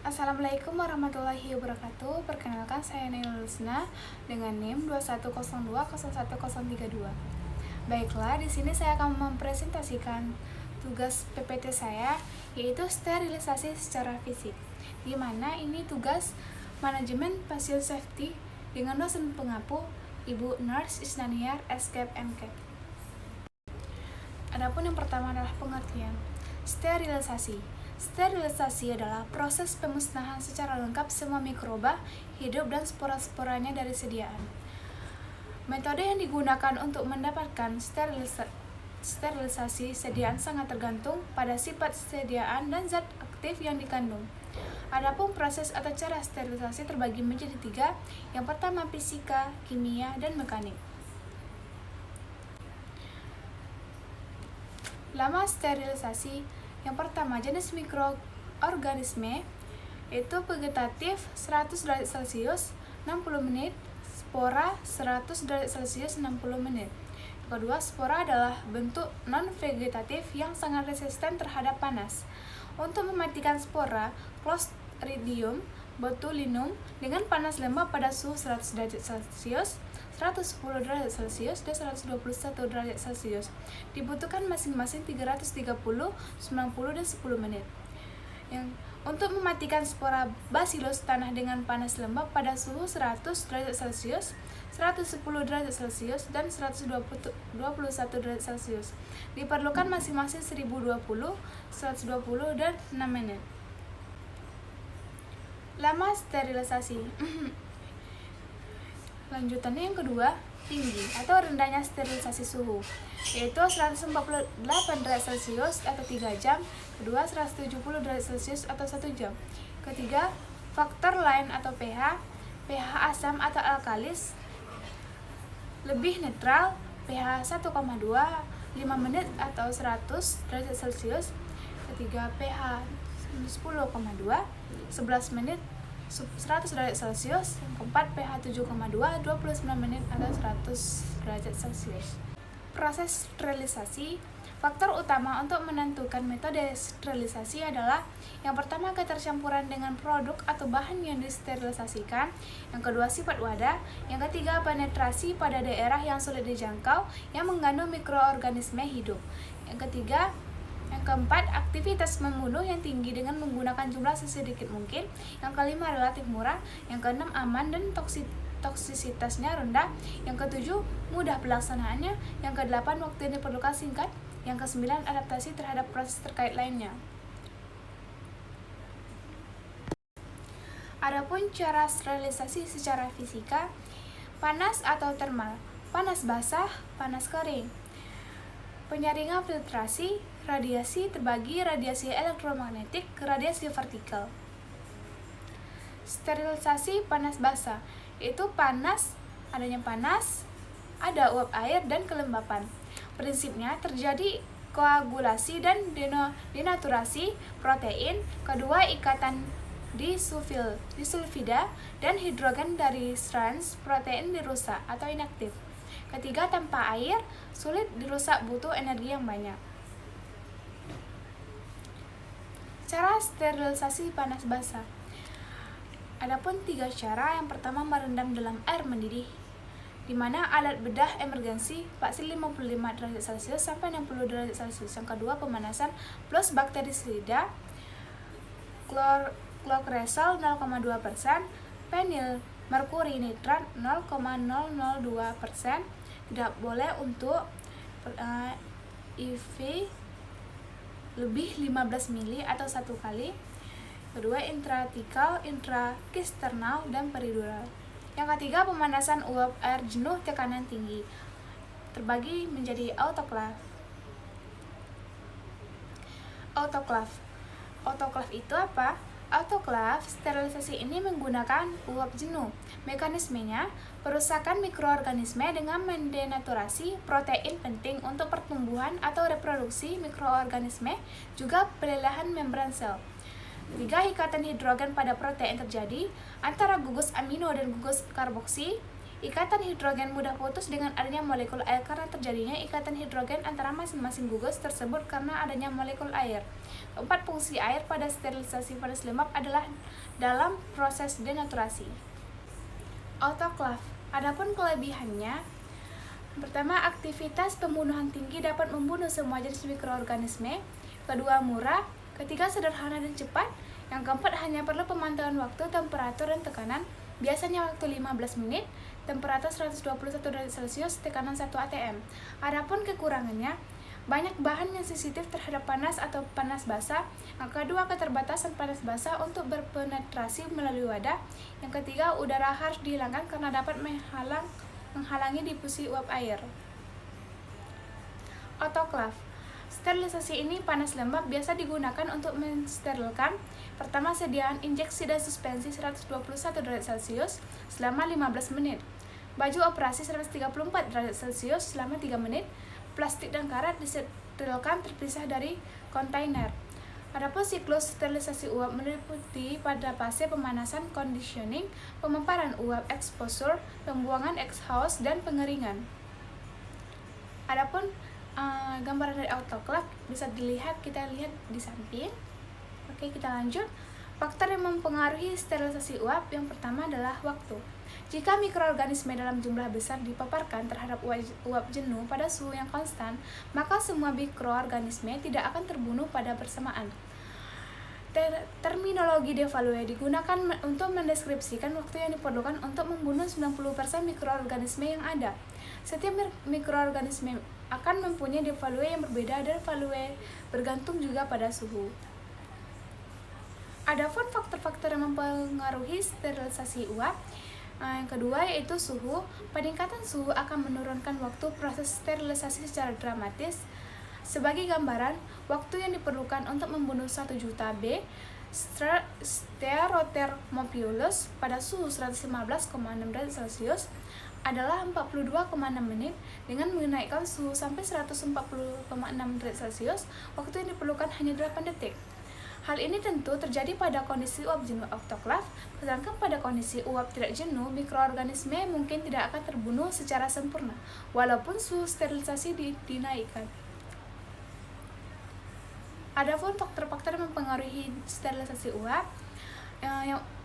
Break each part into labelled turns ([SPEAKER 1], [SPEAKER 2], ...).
[SPEAKER 1] Assalamualaikum warahmatullahi wabarakatuh. Perkenalkan, saya Nailul Lusna dengan NIM 210201032. Baiklah, di sini saya akan mempresentasikan tugas PPT saya, yaitu sterilisasi secara fisik, di mana ini tugas manajemen pasien safety dengan dosen pengampu Ibu Nurse Isnaniar Escape MCAT. Adapun yang pertama adalah pengertian. Sterilisasi. Sterilisasi adalah proses pemusnahan secara lengkap semua mikroba hidup dan spora-sporanya dari sediaan. Metode yang digunakan untuk mendapatkan sterilisasi sediaan sangat tergantung pada sifat sediaan dan zat aktif yang dikandung. Adapun proses atau cara sterilisasi terbagi menjadi 3. Yang pertama fisika, kimia, dan mekanik. Lama sterilisasi. Yang pertama, jenis mikroorganisme yaitu vegetatif 100 derajat Celcius 60 menit, spora 100 derajat Celcius 60 menit. Kedua, spora adalah bentuk non-vegetatif yang sangat resisten terhadap panas. Untuk mematikan spora, Clostridium botulinum dengan panas lembab pada suhu 100 derajat Celcius, 110 derajat Celcius, dan 121 derajat Celcius. Dibutuhkan masing-masing 330, 90, dan 10 menit. Untuk mematikan spora Bacillus tanah dengan panas lembab pada suhu 100 derajat Celcius, 110 derajat Celcius, dan 121 derajat Celcius. Diperlukan masing-masing 1020, 120, dan 6 menit. Lama sterilisasi. Lanjutannya yang kedua, tinggi atau rendahnya sterilisasi suhu, yaitu 148 derajat Celcius atau 3 jam. Kedua, 170 derajat Celcius atau 1 jam. Ketiga, faktor lain atau pH, pH asam atau alkalis, lebih netral, pH 1,2, 5 menit atau 100 derajat Celcius. Ketiga, pH 10,2, 11 menit 100 derajat Celcius. Yang keempat, pH 7,2, 29 menit atau 100 derajat Celcius. Proses sterilisasi. Faktor utama untuk menentukan metode sterilisasi adalah yang pertama, ketercampuran dengan produk atau bahan yang disterilisasikan. Yang kedua, sifat wadah. Yang ketiga, penetrasi pada daerah yang sulit dijangkau yang mengandung mikroorganisme hidup. Yang keempat, aktivitas membunuh yang tinggi dengan menggunakan jumlah sesedikit mungkin. Yang kelima, relatif murah. Yang keenam, aman dan toksisitasnya rendah. Yang ketujuh, mudah pelaksanaannya. Yang kedelapan, waktu yang diperlukan singkat. Yang kesembilan, adaptasi terhadap proses terkait lainnya. Adapun cara sterilisasi secara fisika, panas atau termal, panas basah, panas kering. Penyaringan filtrasi, radiasi terbagi radiasi elektromagnetik ke radiasi vertikal. Sterilisasi panas basah, yaitu adanya panas, ada uap air dan kelembapan. Prinsipnya terjadi koagulasi dan denaturasi protein. Kedua, ikatan disulfida dan hidrogen dari strands protein dirusak atau inaktif. Ketiga, tanpa air sulit dirusak, butuh energi yang banyak. Cara sterilisasi panas basah. Adapun 3 cara. Yang pertama, merendam dalam air mendidih, di mana alat bedah emergensi vaksin 55 derajat Celcius sampai 60 derajat Celcius. Yang kedua, pemanasan plus bakterisida, klorokresol 0,2%, penil merkuri nitrat 0,002%. Tidak boleh untuk IV lebih 15 mili atau 1 kali. Kedua, intratikal, intrakisternal, dan peridural. Yang ketiga, pemanasan uap air jenuh tekanan tinggi, terbagi menjadi autoklaf. Autoklaf itu apa? Autoklaf sterilisasi ini menggunakan uap jenuh. Mekanismenya, perusakan mikroorganisme dengan mendenaturasi protein penting untuk pertumbuhan atau reproduksi mikroorganisme, juga pelelahan membran sel. 3. Ikatan hidrogen pada protein terjadi antara gugus amino dan gugus karboksi. Ikatan hidrogen mudah putus dengan adanya molekul air karena terjadinya ikatan hidrogen antara masing-masing gugus tersebut karena adanya molekul air. Keempat, fungsi air pada sterilisasi panas lembab adalah dalam proses denaturasi. Autoklaf. Adapun kelebihannya, pertama, aktivitas pembunuhan tinggi dapat membunuh semua jenis mikroorganisme. Kedua, murah. Ketiga, sederhana dan cepat. Yang keempat, hanya perlu pemantauan waktu, temperatur, dan tekanan. Biasanya waktu 15 menit, temperatur 121 derajat Celcius, tekanan 1 atm. Adapun kekurangannya, banyak bahan yang sensitif terhadap panas atau panas basah. Yang kedua, keterbatasan panas basah untuk berpenetrasi melalui wadah. Yang ketiga, udara harus dihilangkan karena dapat menghalangi difusi uap air. Autoklaf. Sterilisasi ini panas lembab biasa digunakan untuk mensterilkan. Pertama, sediaan injeksi dan suspensi 121 derajat Celcius selama 15 menit. Baju operasi 134 derajat Celcius selama 3 menit. Plastik dan karet disterilkan terpisah dari kontainer. Adapun siklus sterilisasi uap meliputi pada fase pemanasan conditioning, pemaparan uap exposure, pembuangan exhaust, dan pengeringan. Adapun gambaran dari autoklaf bisa kita lihat di samping. Oke, kita lanjut. Faktor yang mempengaruhi sterilisasi uap yang pertama adalah waktu. Jika mikroorganisme dalam jumlah besar dipaparkan terhadap uap jenuh pada suhu yang konstan, maka semua mikroorganisme tidak akan terbunuh pada bersamaan. Terminologi devalue digunakan untuk mendeskripsikan waktu yang diperlukan untuk membunuh 90% mikroorganisme yang ada. Setiap mikroorganisme akan mempunyai devalue yang berbeda dan value bergantung juga pada suhu. Adapun faktor-faktor yang mempengaruhi sterilisasi uap, yang kedua yaitu suhu. Peningkatan suhu akan menurunkan waktu proses sterilisasi secara dramatis. Sebagai gambaran, waktu yang diperlukan untuk membunuh 1 juta B Stereothermophilus pada suhu 115,6 derajat Celcius adalah 42,6 menit. Dengan menaikkan suhu sampai 140,6 derajat Celcius, waktu yang diperlukan hanya 8 detik. Hal ini tentu terjadi pada kondisi uap jenuh autoklaf, sedangkan pada kondisi uap tidak jenuh, mikroorganisme mungkin tidak akan terbunuh secara sempurna, walaupun suhu sterilisasi dinaikkan. Adapun faktor-faktor yang mempengaruhi sterilisasi uap,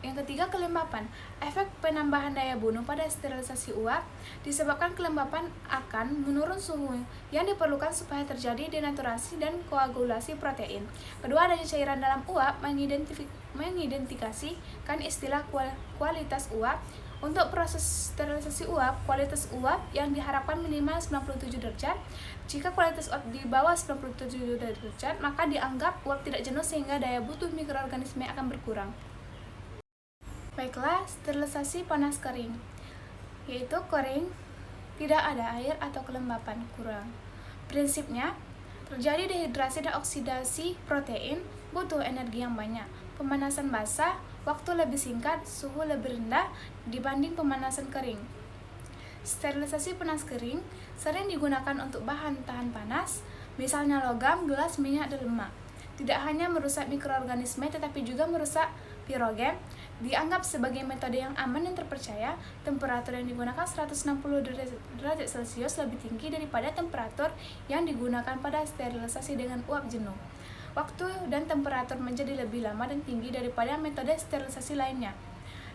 [SPEAKER 1] yang ketiga, kelembapan. Efek penambahan daya bunuh pada sterilisasi uap disebabkan kelembapan akan menurun suhu yang diperlukan supaya terjadi denaturasi dan koagulasi protein. Kedua, adanya cairan dalam uap mengidentifikasikan istilah kualitas uap. Untuk proses sterilisasi uap, kualitas uap yang diharapkan minimal 97 derajat. Jika kualitas uap di bawah 97 derajat, maka dianggap uap tidak jenuh sehingga daya butuh mikroorganisme akan berkurang. Baiklah, sterilisasi panas kering, yaitu kering, tidak ada air atau kelembapan, kurang. Prinsipnya, terjadi dehidrasi dan oksidasi protein, butuh energi yang banyak. Pemanasan basah, waktu lebih singkat, suhu lebih rendah dibanding pemanasan kering. Sterilisasi panas kering sering digunakan untuk bahan tahan panas, misalnya logam, gelas, minyak, dan lemak. Tidak hanya merusak mikroorganisme tetapi juga merusak pirogen. Dianggap sebagai metode yang aman dan terpercaya. Temperatur yang digunakan 160 derajat Celcius lebih tinggi daripada temperatur yang digunakan pada sterilisasi dengan uap jenuh. Waktu dan temperatur menjadi lebih lama dan tinggi daripada metode sterilisasi lainnya.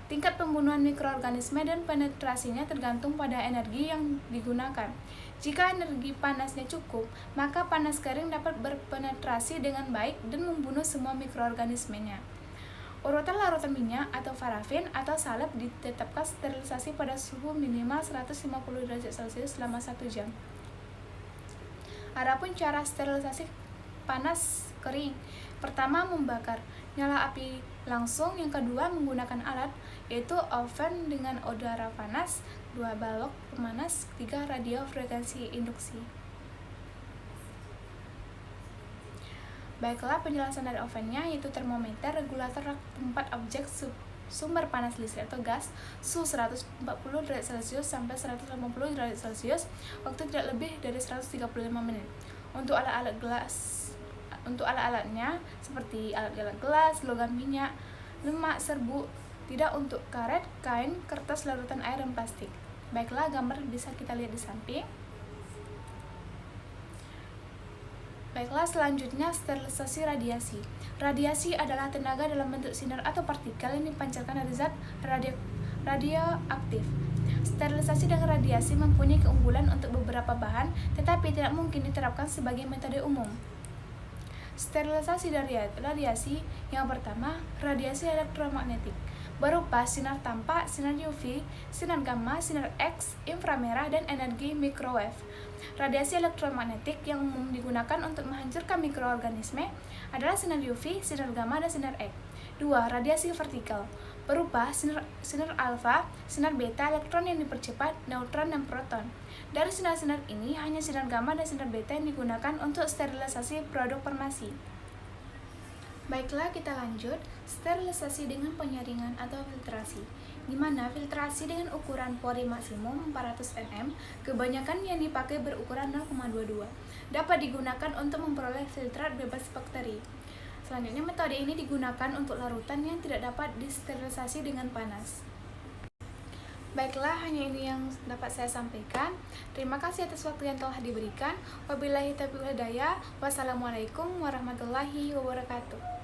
[SPEAKER 1] Tingkat pembunuhan mikroorganisme dan penetrasinya tergantung pada energi yang digunakan. Jika energi panasnya cukup, maka panas kering dapat berpenetrasi dengan baik dan membunuh semua mikroorganismenya. Urutan larutan minyak atau parafin atau salep ditetapkan sterilisasi pada suhu minimal 150 derajat Celcius selama 1 jam. Adapun cara sterilisasi panas kering, pertama membakar, nyala api langsung. Yang kedua menggunakan alat, yaitu oven dengan udara panas, 2 balok pemanas, 3 radio frekuensi induksi. Baiklah, penjelasan dari ovennya yaitu termometer, regulator tempat objek sumber panas listrik atau gas, suhu 140 derajat Celcius sampai 180 derajat Celcius, waktu tidak lebih dari 135 menit. Untuk alat-alatnya seperti alat gelas, logam, minyak, lemak, serbuk. Tidak untuk karet, kain, kertas, larutan air, dan plastik. Baiklah, gambar bisa kita lihat di samping. Baiklah, selanjutnya sterilisasi radiasi. Radiasi adalah tenaga dalam bentuk sinar atau partikel yang dipancarkan dari zat radioaktif. Sterilisasi dengan radiasi mempunyai keunggulan untuk beberapa bahan, tetapi tidak mungkin diterapkan sebagai metode umum. Sterilisasi dari radiasi yang pertama, radiasi elektromagnetik, berupa sinar tampak, sinar UV, sinar gamma, sinar X, inframerah, dan energi microwave. Radiasi elektromagnetik yang umum digunakan untuk menghancurkan mikroorganisme adalah sinar UV, sinar gamma, dan sinar X. 2. Radiasi vertikal, berupa sinar alfa, sinar beta, elektron yang dipercepat, neutron, dan proton. Dari sinar-sinar ini, hanya sinar gamma dan sinar beta yang digunakan untuk sterilisasi produk farmasi. Baiklah, kita lanjut. Sterilisasi dengan penyaringan atau filtrasi, di mana filtrasi dengan ukuran pori maksimum 400 mm, kebanyakan yang dipakai berukuran 0,22, dapat digunakan untuk memperoleh filtrat bebas bakteri. Selanjutnya, metode ini digunakan untuk larutan yang tidak dapat disterilisasi dengan panas. Baiklah, hanya ini yang dapat saya sampaikan. Terima kasih atas waktu yang telah diberikan. Wabillahi taufiq wal hidayah. Wassalamualaikum warahmatullahi wabarakatuh.